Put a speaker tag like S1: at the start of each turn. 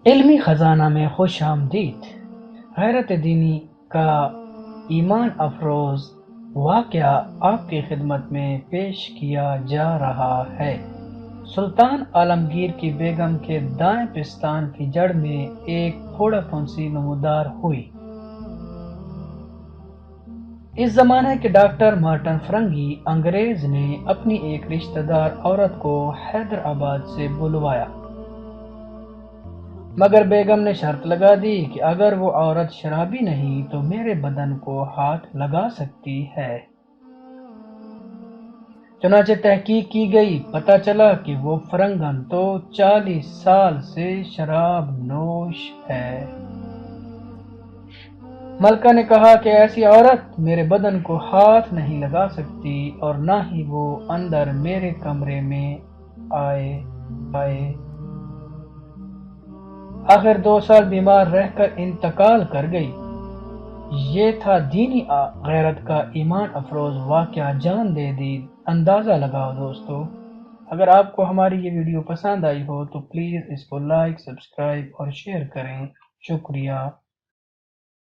S1: علمی خزانہ میں خوش آمدید۔ غیرت دینی کا ایمان افروز واقعہ آپ کی خدمت میں پیش کیا جا رہا ہے۔ سلطان عالمگیر کی بیگم کے دائیں پستان کی جڑ میں ایک پھوڑا پھنسی نمودار ہوئی۔ اس زمانے کے ڈاکٹر مارٹن فرنگی انگریز نے اپنی ایک رشتہ دار عورت کو حیدرآباد سے بلوایا، مگر بیگم نے شرط لگا دی کہ اگر وہ عورت شرابی نہیں تو میرے بدن کو ہاتھ لگا سکتی ہے۔ چنانچہ تحقیق کی گئی، پتہ چلا کہ وہ فرنگن تو 40 سال سے شراب نوش ہے۔ ملکہ نے کہا کہ ایسی عورت میرے بدن کو ہاتھ نہیں لگا سکتی اور نہ ہی وہ اندر میرے کمرے میں آئے۔ آخر 2 سال بیمار رہ کر انتقال کر گئی۔ یہ تھا دینی غیرت کا ایمان افروز واقعہ۔ جان دے دی، اندازہ لگاؤ دوستو۔ اگر آپ کو ہماری یہ ویڈیو پسند آئی ہو تو پلیز اس کو لائک، سبسکرائب اور شیئر کریں۔ شکریہ۔